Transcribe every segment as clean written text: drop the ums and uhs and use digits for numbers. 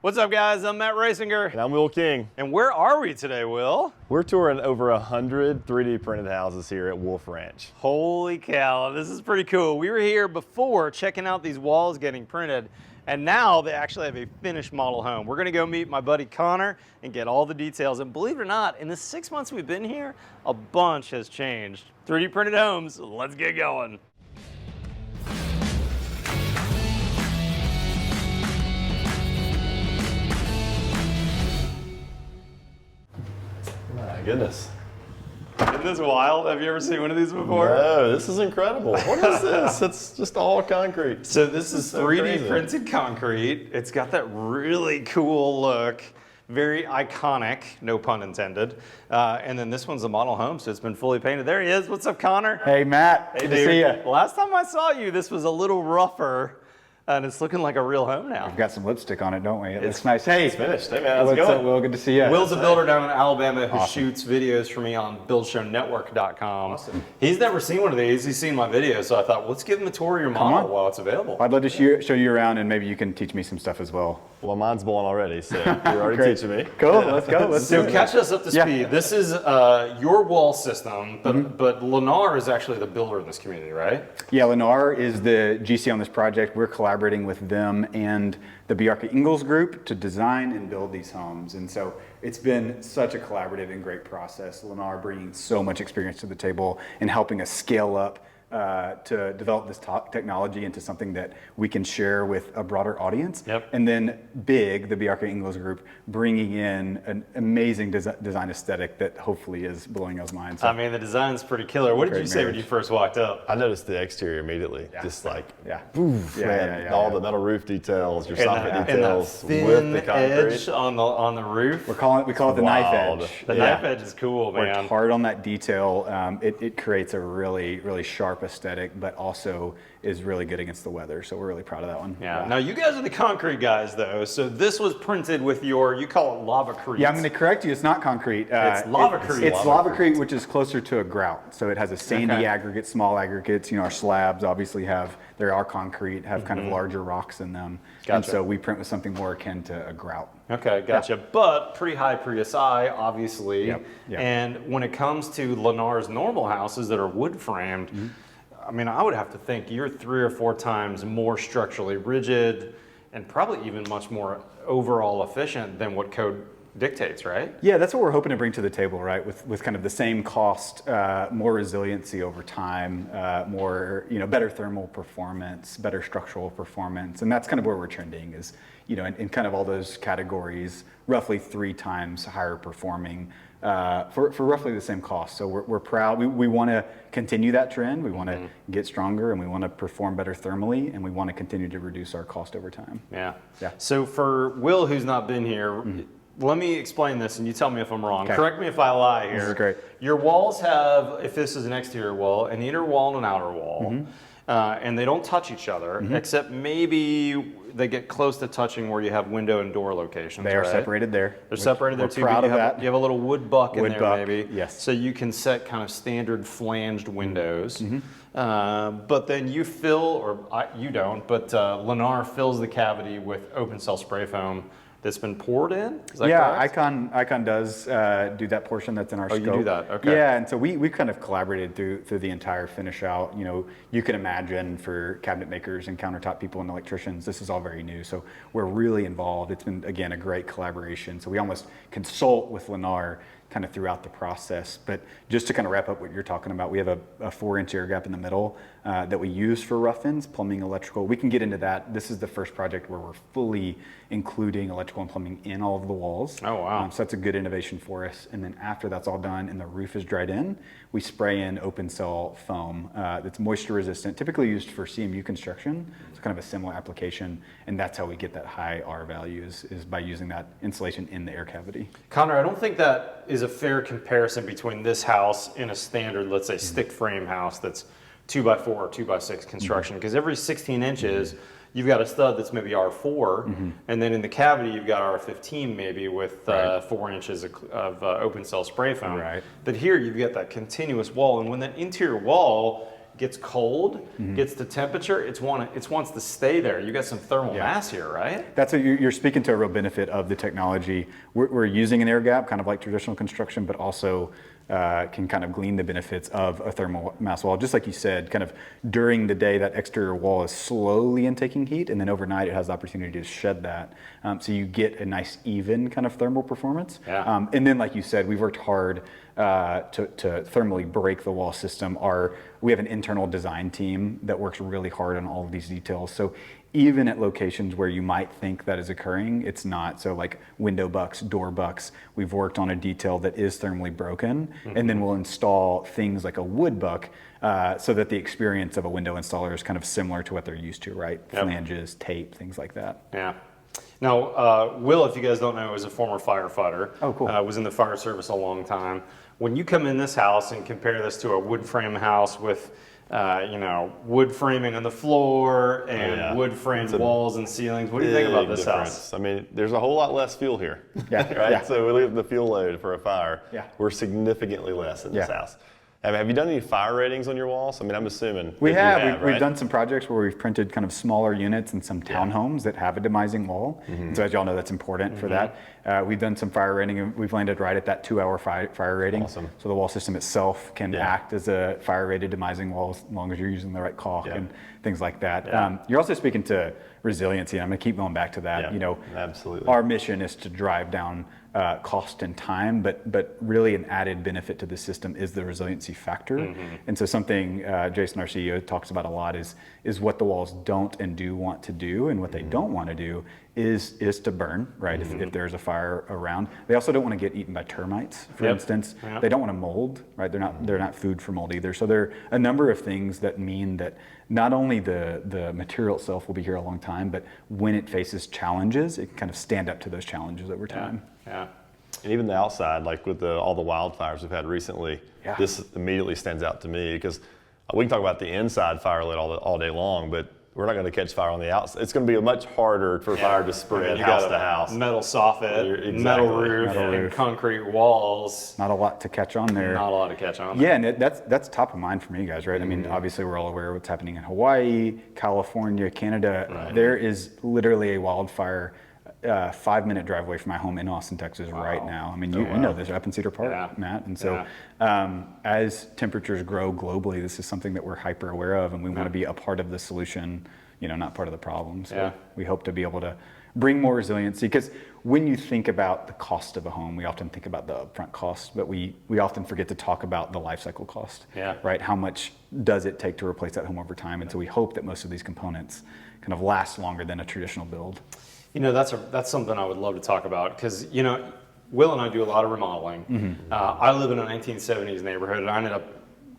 What's up, guys? I'm Matt Rasinger. And I'm Will King. And where are we today, Will? We're touring over 100 3D printed houses here at Wolf Ranch. Holy cow, this is pretty cool. We were here before checking out these walls getting printed, and now they actually have a finished model home. We're gonna go meet my buddy Connor and get all the details. And believe it or not, in the 6 months we've been here, a bunch has changed. 3D printed homes, let's get going. My goodness. Isn't this wild? Have you ever seen one of these before? No, this is incredible. What is this? It's just all concrete. So this is so 3D crazy. printed concrete. It's got that really cool look, very iconic, no pun intended. And then this one's a model home, so it's been fully painted. There he is. What's up, Connor? Hey, Matt. Hey, Good to see you. Last time I saw you, this was a little rougher, and it's looking like a real home now. We've got some lipstick on it, don't we? It looks nice. Hey, It's finished. Hey man, how's it what's going? up, Will? Good to see you. Will's a builder down in Alabama who Awesome. shoots videos for me on buildshownetwork.com. Awesome. He's never seen one of these. He's seen my videos, so I thought, let's give him a tour of your model on. while it's available. I'd love to show you around, and maybe you can teach me some stuff as well. Well, mine's blown already, so you're already Great. teaching me. Cool. Let's go. Let's So do it. catch us up to Yeah. speed. This is your wall system, but Lennar is actually the builder in this community, right? Yeah, Lennar is the GC on this project. We're collaborating with them and the Bjarke Ingels group to design and build these homes. And so it's been such a collaborative and great process. Lennar bringing so much experience to the table and helping us scale up to develop this technology into something that we can share with a broader audience. Yep. And then BIG, the Bjarke Ingels group, bringing in an amazing design aesthetic that hopefully is blowing us minds. I mean, the design's pretty killer. What did Great you say when marriage. you first walked up? I noticed the exterior immediately. Just like, Yeah. poof, Yeah, man, yeah, all yeah. the metal roof details, your And soffit that details thin with the concrete. edge on the roof. We call it the knife Wild. edge. The Yeah. knife edge is cool, Worked man. hard on that detail. It creates a really, really sharp aesthetic, but also is really good against the weather. So we're really proud of that one. Yeah. Now you guys are the concrete guys, though. So this was printed with you call it lavacrete. Yeah, I'm going to correct you. It's not concrete. It's lavacrete. It's lavacrete, which is closer to a grout. So it has a sandy Okay. aggregate, small aggregates. Our slabs obviously they are concrete, have kind of larger rocks in them. And Gotcha. so we print with something more akin to a grout. Okay, gotcha. But pretty high PSI, obviously. Yep, yep. And when it comes to Lennar's normal houses that are wood framed, I mean, I would have to think you're 3 or 4 times more structurally rigid and probably even much more overall efficient than what code dictates, right? Yeah, that's what we're hoping to bring to the table, right? With kind of the same cost, more resiliency over time, more better thermal performance, better structural performance, and that's kind of where we're trending is in kind of all those categories, roughly 3 times higher performing for roughly the same cost. So we're proud. We want to continue that trend. We want to get stronger, and we want to perform better thermally, and we want to continue to reduce our cost over time. Yeah. Yeah. So for Will, who's not been here, let me explain this and you tell me if I'm wrong. Okay. Correct me if I lie here. This is great. Your walls have, if this is an exterior wall, an inner wall and an outer wall. And they don't touch each other, except maybe they get close to touching where you have window and door locations. They are right? separated there. They're separated there we're too. proud but of you have, that. You have a little wood buck in Wood there, buck, maybe. yes. So you can set kind of standard flanged windows. But then you fill, you don't, but Lennar fills the cavity with open cell spray foam that's been poured in. Is that correct? Icon does do that portion that's in our scope. you do that, okay. Yeah, and so we kind of collaborated through the entire finish out. You can imagine for cabinet makers and countertop people and electricians, this is all very new. So we're really involved. It's been, again, a great collaboration. So we almost consult with Lennar kind of throughout the process. But just to kind of wrap up what you're talking about, we have a 4-inch air gap in the middle that we use for rough-ins, plumbing, electrical. We can get into that. This is the first project where we're fully including electrical and plumbing in all of the walls. Oh, wow. So that's a good innovation for us. And then after that's all done and the roof is dried in, we spray in open cell foam that's moisture resistant, typically used for CMU construction. It's kind of a similar application. And that's how we get that high R value is by using that insulation in the air cavity. Connor, I don't think that is a fair comparison between this house and a standard, let's say, stick frame house that's 2x4 or 2x6 construction. Because every 16 inches, you've got a stud that's maybe R4, and then in the cavity you've got R15 maybe with 4 inches of open cell spray foam. Right. But here you've got that continuous wall, and when that interior wall gets cold, gets the temperature, it wants to stay there. You got some thermal mass here, right? That's you're speaking to a real benefit of the technology. We're using an air gap, kind of like traditional construction, but also can kind of glean the benefits of a thermal mass wall. Just like you said, kind of during the day, that exterior wall is slowly intaking heat, and then overnight it has the opportunity to shed that. So you get a nice even kind of thermal performance. Yeah. And then, like you said, we've worked hard to thermally break the wall system. We have an internal design team that works really hard on all of these details. So even at locations where you might think that is occurring, it's not. So like window bucks, door bucks, we've worked on a detail that is thermally broken, and then we'll install things like a wood buck so that the experience of a window installer is kind of similar to what they're used to, right? Yep. Flanges, tape, things like that. Yeah. Now, Will, if you guys don't know, is a former firefighter. Oh, cool. Was in the fire service a long time. When you come in this house and compare this to a wood frame house with, wood framing on the floor and wood framed walls and ceilings, what do you think about this house? I mean, there's a whole lot less fuel here. Yeah. Right? Yeah. So we look at the fuel load for a fire. Yeah. We're significantly less in this Yeah. house. Have you done any fire ratings on your walls? I mean, I'm assuming We that have. right? We've done some projects where we've printed kind of smaller units and some townhomes that have a demising wall. And so as y'all know, that's important for that. We've done some fire rating, and we've landed right at that 2-hour fire rating. Awesome. So the wall system itself can act as a fire rated demising wall as long as you're using the right caulk and things like that. You're also speaking to resiliency, and I'm going to keep going back to that. Yeah, absolutely. Our mission is to drive down cost and time, but really an added benefit to the system is the resiliency factor. And so something Jason, our CEO, talks about a lot is what the walls don't and do want to do, and what they don't want to do is to burn, right? If there's a fire around. They also don't want to get eaten by termites, for instance. They don't want to mold, right? They're not food for mold either. So there are a number of things that mean that not only the material itself will be here a long time, but when it faces challenges, it can kind of stand up to those challenges over time. Yeah. And even the outside, like with all the wildfires we've had recently, Yeah. this immediately stands out to me because we can talk about the inside fire lit all day long, but we're not going to catch fire on the outside. It's going to be much harder for fire to spread You house got to a house. metal soffit, Exactly. metal roof, Metal and roof. concrete walls. Not a lot to catch on there. Not a lot to catch on. Yeah, and that's top of mind for me, guys, right? I mean, obviously we're all aware of what's happening in Hawaii, California, Canada. Right. There is literally a wildfire 5-minute drive away from my home in Austin, Texas right now. I mean, you know this, up in Cedar Park, Matt. And so as temperatures grow globally, this is something that we're hyper aware of, and we want to be a part of the solution, not part of the problem. So we hope to be able to bring more resiliency, because when you think about the cost of a home, we often think about the upfront cost, but we often forget to talk about the life cycle cost, right? How much does it take to replace that home over time? And so we hope that most of these components kind of last longer than a traditional build. That's something I would love to talk about because, Will and I do a lot of remodeling. I live in a 1970s neighborhood, and I ended up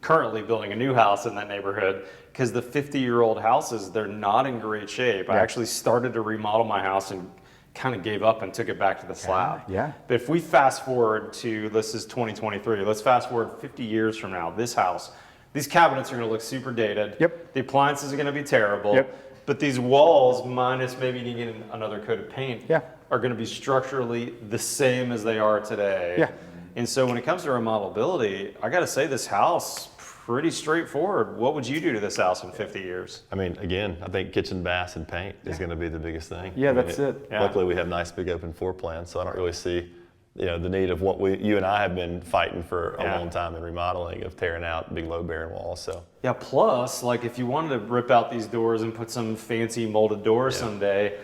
currently building a new house in that neighborhood because the 50-year-old houses, they're not in great shape. I actually started to remodel my house and kind of gave up and took it back to the slab. Yeah. But if we fast forward to, this is 2023, let's fast forward 50 years from now, this house, these cabinets are going to look super dated. The appliances are going to be terrible. But these walls, minus maybe needing another coat of paint, are going to be structurally the same as they are today. And so when it comes to remodelability, I got to say this house, pretty straightforward. What would you do to this house in 50 years? I mean, again, I think kitchen, baths, and paint is going to be the biggest thing. Yeah, that's it. Luckily, we have nice big open floor plans, so I don't really see the need of what you and I have been fighting for a long time in remodeling, of tearing out big load-bearing walls. So plus, like if you wanted to rip out these doors and put some fancy molded doors someday,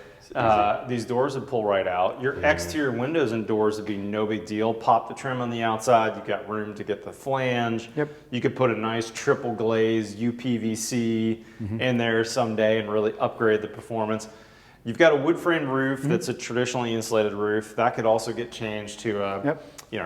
these doors would pull right out. Your exterior windows and doors would be no big deal. Pop the trim on the outside. You've got room to get the flange. You could put a nice triple glaze UPVC in there someday and really upgrade the performance. You've got a wood frame roof that's a traditionally insulated roof. That could also get changed to a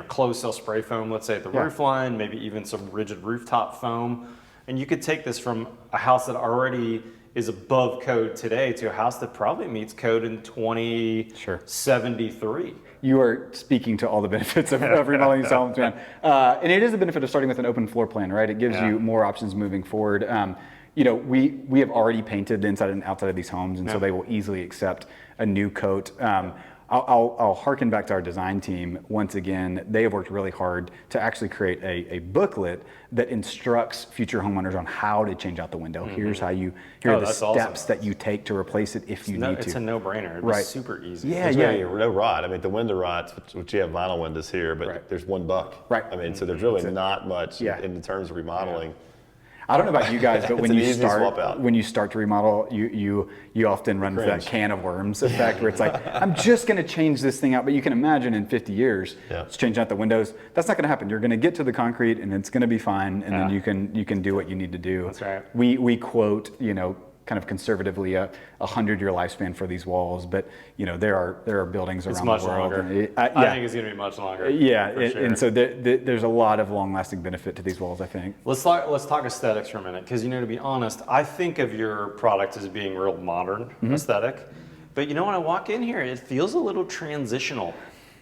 closed cell spray foam, let's say at the roof line, maybe even some rigid rooftop foam. And you could take this from a house that already is above code today to a house that probably meets code in 2073. You are speaking to all the benefits of remodeling these homes, man. And it is a benefit of starting with an open floor plan, right? It gives you more options moving forward. We have already painted the inside and outside of these homes, and so they will easily accept a new coat. I'll harken back to our design team. Once again, they have worked really hard to actually create a booklet that instructs future homeowners on how to change out the window. Here's how here are the steps that you take to replace it if you need to. It's a no-brainer. It's super easy. Yeah, There's really no rot. I mean, the window rots, which you have vinyl windows here, but there's $1. Right. I mean, so there's really not much in terms of remodeling. I don't know about you guys, but when you start to remodel, you often run into that can of worms effect where it's like, I'm just going to change this thing out. But you can imagine in 50 years, it's changing out the windows. That's not going to happen. You're going to get to the concrete and it's going to be fine, and then you can do what you need to do. That's right. We quote, kind of conservatively a 100-year lifespan for these walls, but there are buildings around the world. It's much longer. I think it's going to be much longer. Yeah, and so there's a lot of long-lasting benefit to these walls, I think. Let's talk aesthetics for a minute, because to be honest, I think of your product as being real modern aesthetic, but when I walk in here, it feels a little transitional.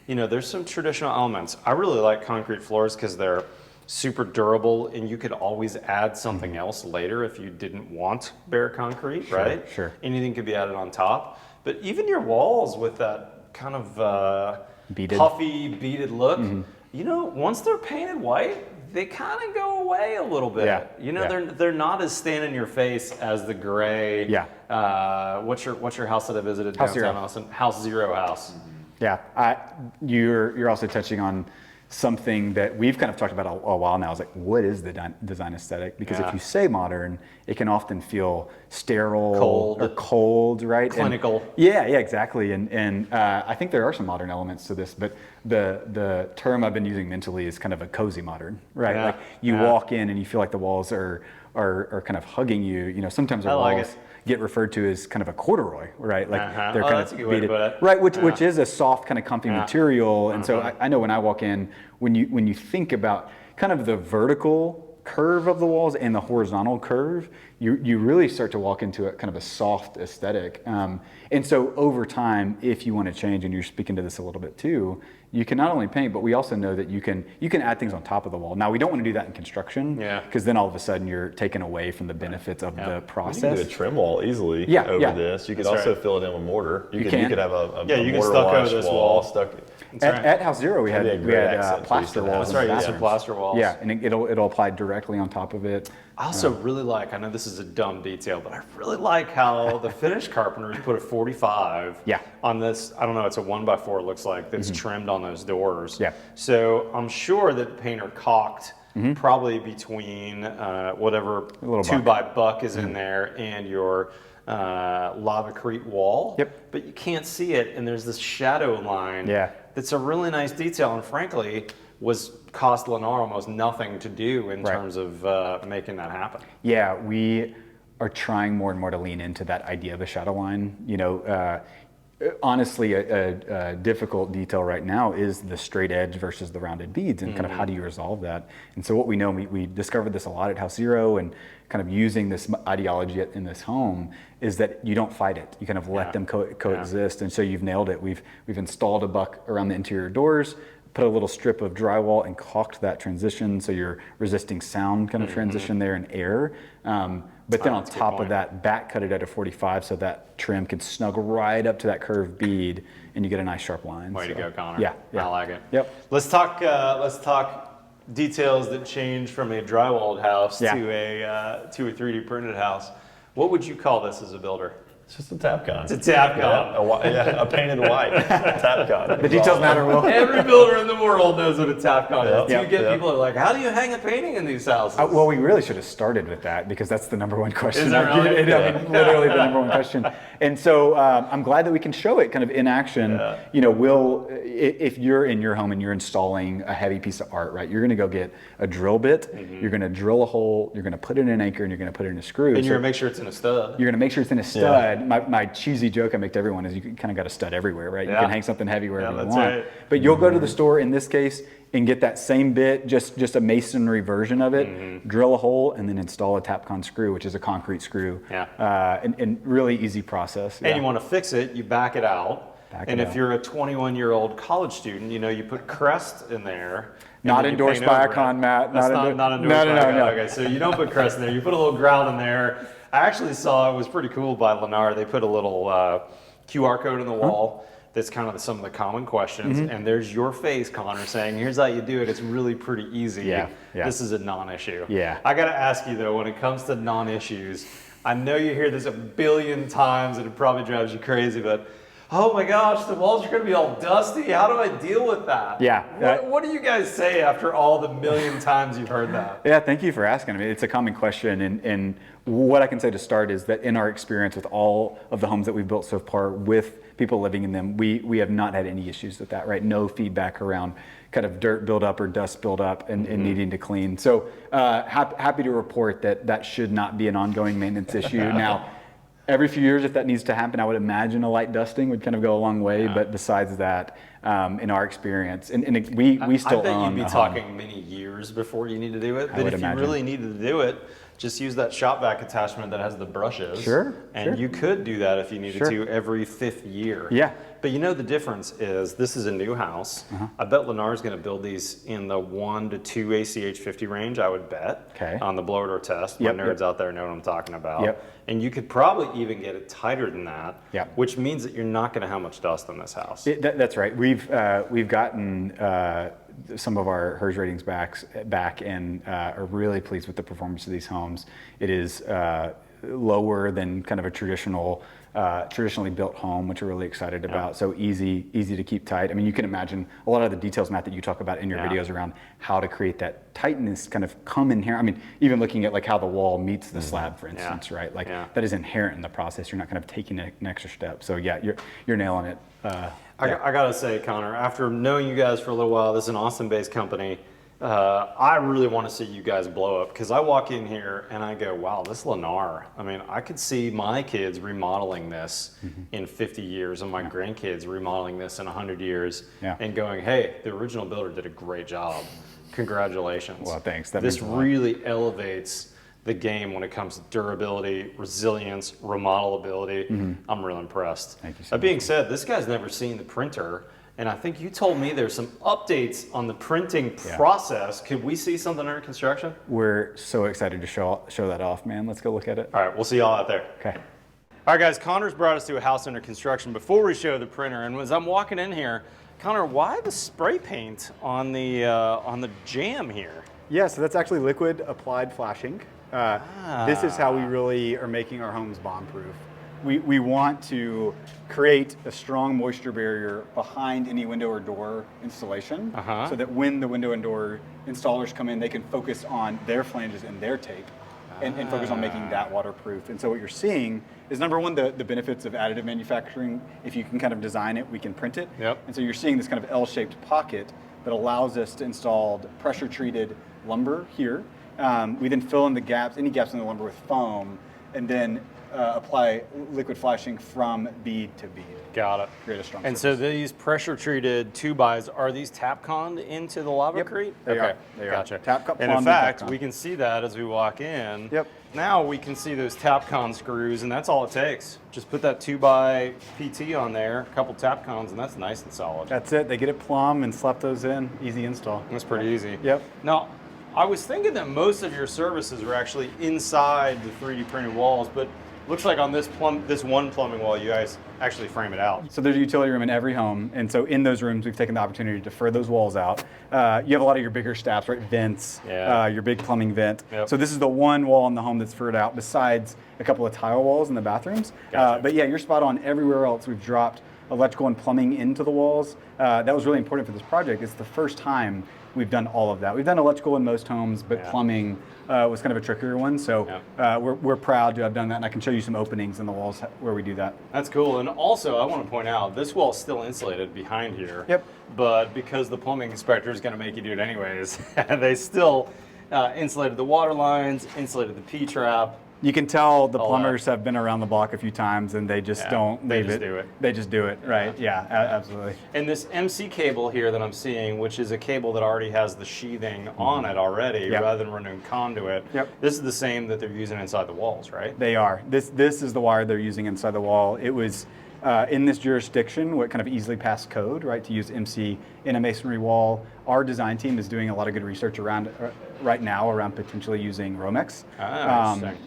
There's some traditional elements. I really like concrete floors because they're super durable, and you could always add something else later if you didn't want bare concrete, right? Sure. Anything could be added on top. But even your walls with that kind of puffy, beaded look, once they're painted white, they kind of go away a little bit. They're not as stand in your face as the gray. What's your house that I visited downtown Austin? House Zero house. Yeah, you're also touching on something that we've kind of talked about a while now, is like, what is the design aesthetic? Because if you say modern, it can often feel sterile, cold, right? Clinical. Yeah, exactly. And I think there are some modern elements to this, but the term I've been using mentally is kind of a cozy modern, right? Like you walk in and you feel like the walls are kind of hugging you. Sometimes our walls get referred to as kind of a corduroy, right? Like they're kind of beaded, right? Which is a soft kind of comfy material. And so I know when I walk in, when you think about kind of the vertical curve of the walls and the horizontal curve, you really start to walk into a kind of a soft aesthetic. And so over time, if you want to change, and you're speaking to this a little bit too, you can not only paint, but we also know that you can add things on top of the wall. Now, we don't want to do that in construction, because then all of a sudden you're taken away from the benefits of the process. You can do a trim wall easily over this. You could also fill it in with mortar. You could have a mortar wash wall. At House Zero, we had plaster walls. That's right, some plaster walls. Yeah, and it'll apply directly on top of it. I also really like, I know this is a dumb detail, but I really like how the finish carpenters put a 45 on this, I don't know, it's a 1x4 it looks like, that's trimmed on those doors. Yeah. So I'm sure that the painter caulked probably between whatever 2x buck is in there and your lavacrete wall. Yep. But you can't see it, and there's this shadow line that's a really nice detail, and frankly, cost Lennar almost nothing to do in terms of making that happen. Yeah, we are trying more and more to lean into that idea of a shadow line. Honestly, a difficult detail right now is the straight edge versus the rounded beads, and kind of how do you resolve that? And so what we know, we discovered this a lot at House Zero, and kind of using this ideology in this home is that you don't fight it. You kind of let them coexist, and so you've nailed it. We've installed a buck around the interior doors, put a little strip of drywall and caulked that transition, so you're resisting sound kind of transition there and air. But then on top of that, back cut it at a 45 so that trim can snuggle right up to that curved bead, and you get a nice sharp line. Way to go, Connor. Yeah, I like it. Yep. Let's talk details that change from a drywalled house to a 3D printed house. What would you call this as a builder? It's just a Tapcon. It's a Tapcon. A painted white Tapcon. The details matter, Will. Every builder in the world knows what a Tapcon is. Yep. You get people who are like, how do you hang a painting in these houses? Well, we really should have started with that, because that's the number one question. Is that really? Literally the number one question. And so I'm glad that we can show it kind of in action. If you're in your home and you're installing a heavy piece of art, right, you're going to go get a drill bit, you're going to drill a hole, you're going to put it in an anchor, and you're going to put it in a screw. And you're going to make sure it's in a stud. You're going to make sure it's in a stud. My cheesy joke I make to everyone is you kind of got a stud everywhere, right? You can hang something heavy wherever you want. Right. But you'll go to the store in this case and get that same bit, just a masonry version of it, drill a hole, and then install a Tapcon screw, which is a concrete screw. And really easy process. And you want to fix it, you back it out. If you're a 21-year-old college student, you put Crest in there. Not endorsed by Icon, Matt. That's not endorsed by Icon. No. Okay, so you don't put Crest in there. You put a little grout in there. I actually saw, it was pretty cool by Lennar. They put a little QR code in the wall. that's kind of some of the common questions. And there's your face, Connor, saying, here's how you do it. It's really pretty easy. Yeah. This is a non-issue. Yeah. I got to ask you, though, when it comes to non-issues, I know you hear this a billion times and it probably drives you crazy, but oh my gosh, the walls are going to be all dusty. How do I deal with that? Yeah. What do you guys say after all the million times you've heard that? Yeah, thank you for asking. I mean, it's a common question, and what I can say to start is that in our experience with all of the homes that we've built so far with people living in them, we have not had any issues with that, right? No feedback around kind of dirt buildup or dust buildup and needing to clean. So happy to report that should not be an ongoing maintenance issue. Now, every few years, if that needs to happen, I would imagine a light dusting would kind of go a long way. But besides that, in our experience, and we still I bet own you'd be talking many years before you need to do it. But if you really needed to do it, just use that shop vac attachment that has the brushes. And you could do that if you needed to every 5th year. Yeah. But you know the difference is this is a new house. I bet Lennar's going to build these in the 1 to 2 ACH 50 range, I would bet, on the blower door test. My nerds out there know what I'm talking about. And you could probably even get it tighter than that, which means that you're not going to have much dust in this house. That's right. We've gotten some of our HERS ratings back and are really pleased with the performance of these homes. It is lower than kind of a traditionally built home, which we're really excited about. So easy to keep tight. I mean, you can imagine a lot of the details, Matt, that you talk about in your videos around how to create that tightness kind of come in here. I mean, even looking at like how the wall meets the slab, for instance, right? Like that is inherent in the process. You're not kind of taking an extra step. So yeah, you're nailing it. I gotta say, Connor, after knowing you guys for a little while, this is an Austin-based company. I really want to see you guys blow up because I walk in here and I go, wow, this Lennar. I mean, I could see my kids remodeling this in 50 years and my grandkids remodeling this in 100 years and going, hey, the original builder did a great job. Congratulations. Well, thanks. This really elevates the game when it comes to durability, resilience, remodelability. I'm real impressed. Thank you so That being said, this guy's never seen the printer. And I think you told me there's some updates on the printing process. Could we see something under construction? We're so excited to show that off, man. Let's go look at it. All right, we'll see y'all out there. Okay. All right, guys, Connor's brought us to a house under construction before we show the printer. And as I'm walking in here, Connor, why the spray paint on the jamb here? Yeah, so that's actually liquid applied flashing. This is how we really are making our homes bomb-proof. We want to create a strong moisture barrier behind any window or door installation so that when the window and door installers come in, they can focus on their flanges and their tape and focus on making that waterproof. And so what you're seeing is, number one, the benefits of additive manufacturing. If you can kind of design it, we can print it. And so you're seeing this kind of L-shaped pocket that allows us to install pressure-treated lumber here. We then fill in the gaps, any gaps in the lumber with foam, and then apply liquid flashing from bead to bead. Got it. Create a strong And surface. so these pressure-treated 2x, are these Tapconned into the lavacrite? They are. They are. Gotcha. Plumbed And in and fact, Tapcon. we can see that as we walk in. Yep. Now we can see those Tapcon screws, and that's all it takes. Just put that 2x PT on there, a couple Tapcons, and that's nice and solid. That's it. They get it plumb and slap those in. Easy install. That's pretty easy. Yep. Now, I was thinking that most of your services were actually inside the 3D printed walls, but looks like on this one plumbing wall, you guys actually frame it out. So there's a utility room in every home, and so in those rooms, we've taken the opportunity to fur those walls out. You have a lot of your bigger steps, right? Vents, your big plumbing vent. So this is the one wall in the home that's furred out, besides a couple of tile walls in the bathrooms. But yeah, you're spot on. Everywhere else, we've dropped electrical and plumbing into the walls. That was really important for this project. It's the first time we've done all of that. We've done electrical in most homes, but plumbing was kind of a trickier one. So we're proud to have done that, and I can show you some openings in the walls where we do that. That's cool. And also, I want to point out, this wall is still insulated behind here. Yep. But because the plumbing inspector is going to make you do it anyways, they still insulated the water lines, insulated the P-trap. You can tell the plumbers have been around the block a few times, and they just don't leave it. They just do it. They just do it, right? Yeah, absolutely. And this MC cable here that I'm seeing, which is a cable that already has the sheathing on it already, rather than running conduit. This is the same that they're using inside the walls, right? They are. This is the wire they're using inside the wall. It was in this jurisdiction, what kind of easily passed code, right, to use MC in a masonry wall. Our design team is doing a lot of good research around right now around potentially using Romex.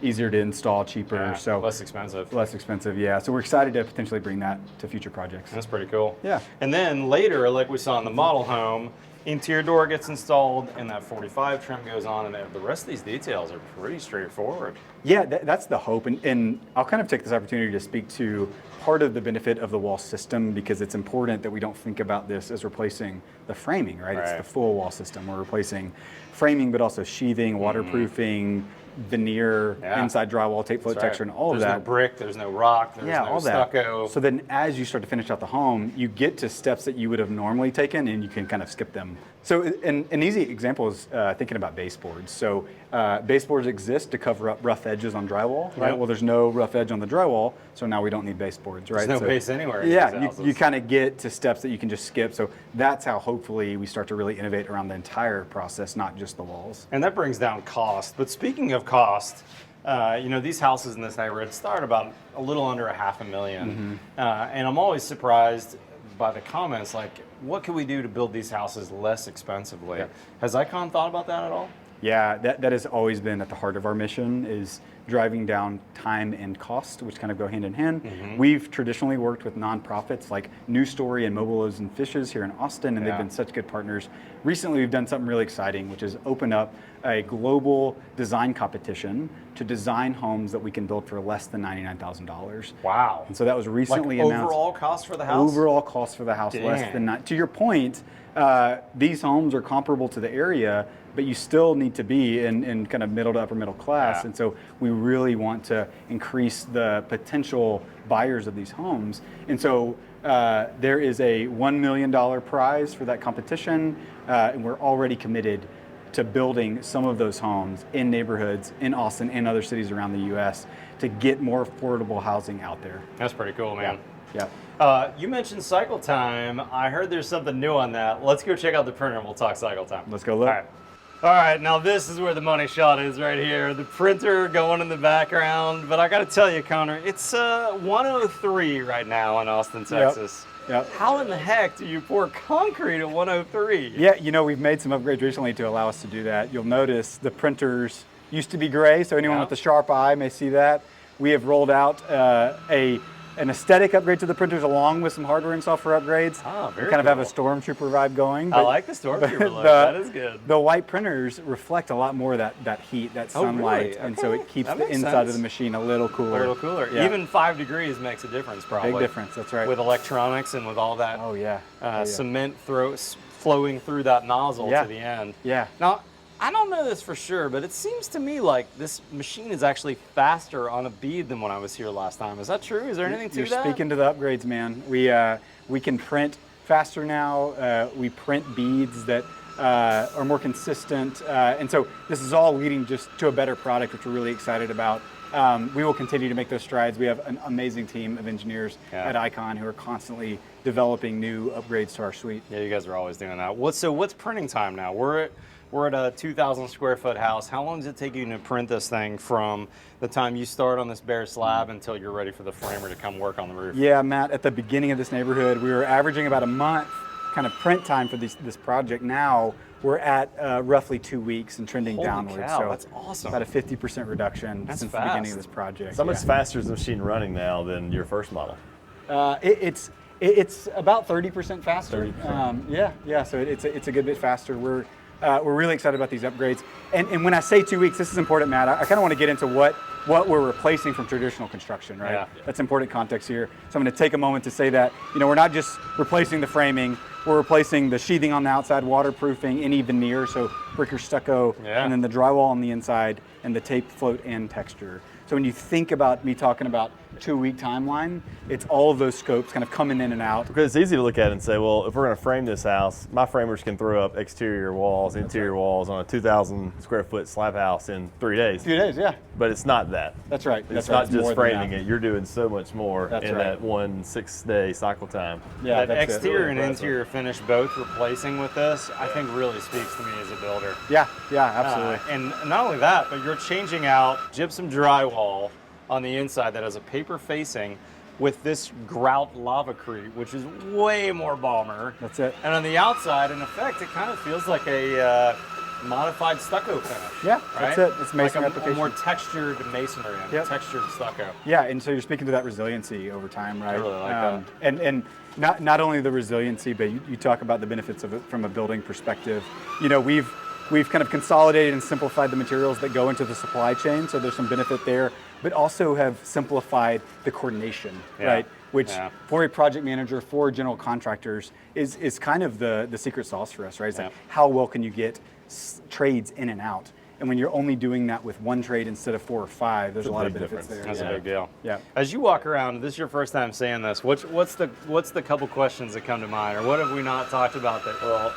Easier to install, cheaper, Yeah, so less expensive. less expensive. Yeah, so we're excited to potentially bring that to future projects. That's pretty cool. Yeah. And then later, like we saw in the model home, interior door gets installed and that 45 trim goes on, and the rest of these details are pretty straightforward. Yeah, that's the hope. And I'll kind of take this opportunity to speak to part of the benefit of the wall system, because it's important that we don't think about this as replacing the framing, right? It's the full wall system. We're replacing framing, but also sheathing, waterproofing, veneer, inside drywall, tape float texture, and all of that. There's no brick, there's no rock, there's no all stucco. that. So then as you start to finish out the home, you get to steps that you would have normally taken, and you can kind of skip them. So an easy example is thinking about baseboards. So baseboards exist to cover up rough edges on drywall, right? Yep. Well, there's no rough edge on the drywall, so now we don't need baseboards, right? There's no So, base anywhere in these Yeah, houses. you kind of get to steps that you can just skip. So that's how hopefully we start to really innovate around the entire process, not just the walls. And that brings down cost. But speaking of cost, you know, these houses in this neighborhood start about a little under $500,000. And I'm always surprised by the comments like, what can we do to build these houses less expensively? Yeah. Has ICON thought about that at all? Yeah, that has always been at the heart of our mission, is driving down time and cost, which kind of go hand in hand. We've traditionally worked with nonprofits like New Story and Mobile Loaves and Fishes here in Austin, and they've been such good partners. Recently, we've done something really exciting, which is open up a global design competition to design homes that we can build for less than $99,000. Wow. And so that was recently Like announced. overall cost for the house? Overall cost for the house less than to your point, these homes are comparable to the area, but you still need to be in kind of middle to upper middle class. And so we really want to increase the potential buyers of these homes. And so there is a $1 million prize for that competition, and we're already committed to building some of those homes in neighborhoods in Austin and other cities around the U.S. to get more affordable housing out there. That's pretty cool, man. Yeah. You mentioned cycle time. I heard there's something new on that. Let's go check out the printer and we'll talk cycle time. Let's go look. All right, now this is where the money shot is right here. The printer going in the background. But I got to tell you, Connor, it's 103 right now in Austin, Texas. Yep. How in the heck do you pour concrete at 103? Yeah, you know, we've made some upgrades recently to allow us to do that. You'll notice the printers used to be gray, so anyone with a sharp eye may see that. We have rolled out an aesthetic upgrade to the printers along with some hardware and software upgrades. Oh, very we kind of have a cool. stormtrooper vibe going. I like the stormtrooper look. That is good. The white printers reflect a lot more of that heat, that sunlight, really? and so it keeps That the makes inside sense. of the machine a little cooler. A little cooler. Yeah. Even 5 degrees makes a difference, probably. Big difference, that's right. With electronics and with all that Oh yeah. cement flowing through that nozzle to the end. Yeah. Now, I don't know this for sure, but it seems to me like this machine is actually faster on a bead than when I was here last time. Is that true? Is there anything to You're that? speaking to the upgrades, man. We can print faster now. We print beads that are more consistent, and so this is all leading just to a better product, which we're really excited about. We will continue to make those strides. We have an amazing team of engineers at ICON who are constantly developing new upgrades to our suite. Yeah, you guys are always doing that. So what's printing time now? We're at a 2,000 square foot house. How long does it take you to print this thing from the time you start on this bare slab until you're ready for the framer to come work on the roof? Yeah, Matt, at the beginning of this neighborhood, we were averaging about a month kind of print time for this project. Now we're at roughly 2 weeks and trending Holy downwards. cow, So that's awesome. About a 50% reduction That's since fast. the beginning of this project. So how much faster is the machine running now than your first model? It's about 30% faster. 30%. Yeah. So it's a good bit faster. We're really excited about these upgrades. And when I say 2 weeks, this is important, Matt. I kind of want to get into what we're replacing from traditional construction, right? Yeah. That's important context here. So I'm going to take a moment to say that, we're not just replacing the framing, we're replacing the sheathing on the outside, waterproofing, any veneer, so brick or stucco, and then the drywall on the inside, and the tape float and texture. So when you think about me talking about 2 week timeline, it's all of those scopes kind of coming in and out. Because it's easy to look at it and say, well, if we're going to frame this house, my framers can throw up exterior walls, interior walls on a 2,000 square foot slab house in 3 days. 2 days, yeah. But it's not that. That's right. It's not just framing it. You're doing so much more in right. that 1 6-day cycle time. Yeah, that that's exterior Really and impressive. interior finish both replacing with this, I think really speaks to me as a builder. Yeah, absolutely. And not only that, but you're changing out gypsum drywall on the inside that has a paper facing with this grout lavacrete, which is way more balmer. That's it. And on the outside, in effect, it kind of feels like a modified stucco finish. Yeah, right? that's it. It's masonry like a application. more textured masonry and Yep. textured stucco. Yeah, and so you're speaking to that resiliency over time, right? I really like that. And not only the resiliency, but you talk about the benefits of it from a building perspective. You know, we've kind of consolidated and simplified the materials that go into the supply chain, so there's some benefit there, but also have simplified the coordination, right? Which for a project manager, for general contractors, is kind of the secret sauce for us, right? It's like, how well can you get trades in and out? And when you're only doing that with one trade instead of 4 or 5, there's a lot of benefits there. That's a big deal. Yeah. As you walk around, this is your first time saying this. What's the couple questions that come to mind, or what have we not talked about that? Well,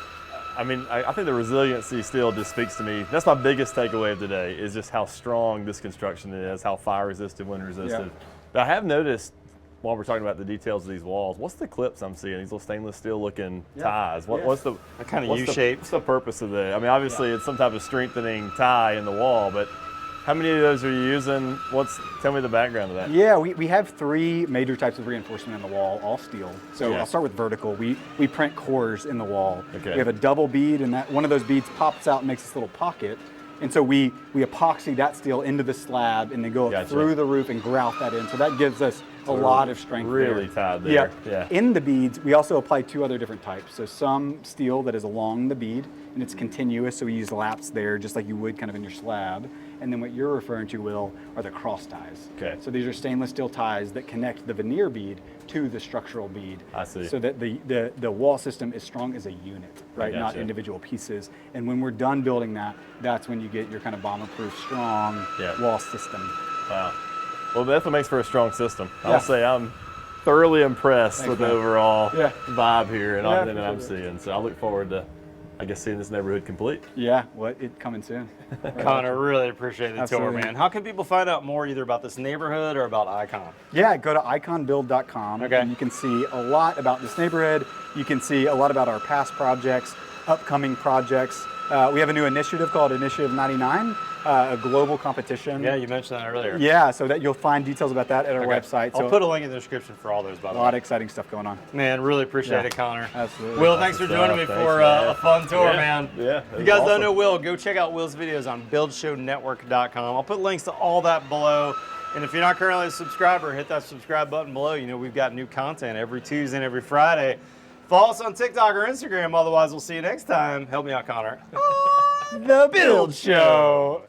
I mean, I think the resiliency still just speaks to me. That's my biggest takeaway of today, is just how strong this construction is, how fire resistant, wind resistant. But I have noticed, while we're talking about the details of these walls, what's the clips I'm seeing? These little stainless steel looking ties. What's the kind of what's U-shaped? What's the purpose of that? I mean, obviously it's some type of strengthening tie in the wall, but how many of those are you using? Tell me the background of that. Yeah, we have 3 major types of reinforcement in the wall, all steel. So I'll start with vertical. We print cores in the wall. Okay. We have a double bead, and that one of those beads pops out and makes this little pocket. And so we epoxy that steel into the slab and then go up through the roof and grout that in. So that gives us a lot of strength really there. tied there. Yeah. In the beads, we also apply 2 other different types. So some steel that is along the bead and it's continuous, so we use laps there just like you would kind of in your slab. And then what you're referring to, Will, are the cross ties. Okay. So these are stainless steel ties that connect the veneer bead to the structural bead. I see. So that the wall system is strong as a unit, right? Not gotcha. individual pieces. And when we're done building that, that's when you get your kind of bomber-proof, strong wall system. Wow. Well, that definitely makes for a strong system. Yeah. I'll say I'm thoroughly impressed with the man. overall Yeah. vibe here and everything that I'm for sure. seeing. So I look forward to, I guess, seeing this neighborhood complete. Yeah, it coming soon. Connor, really appreciate the tour, Absolutely. man. How can people find out more either about this neighborhood or about ICON? Yeah, go to iconbuild.com and you can see a lot about this neighborhood. You can see a lot about our past projects, upcoming projects. We have a new initiative called Initiative 99, a global competition. Yeah, you mentioned that earlier. Yeah, so that you'll find details about that at our website. I'll put a link in the description for all those, by the a way. lot of exciting stuff going on. Man, really appreciate it, Connor. Absolutely. Will, thanks for joining me for a fun tour, man. Yeah. If you guys don't know Will, go check out Will's videos on buildshownetwork.com. I'll put links to all that below. And if you're not currently a subscriber, hit that subscribe button below. You know, we've got new content every Tuesday and every Friday. Follow us on TikTok or Instagram. Otherwise, we'll see you next time. Help me out, Connor. The Build Show.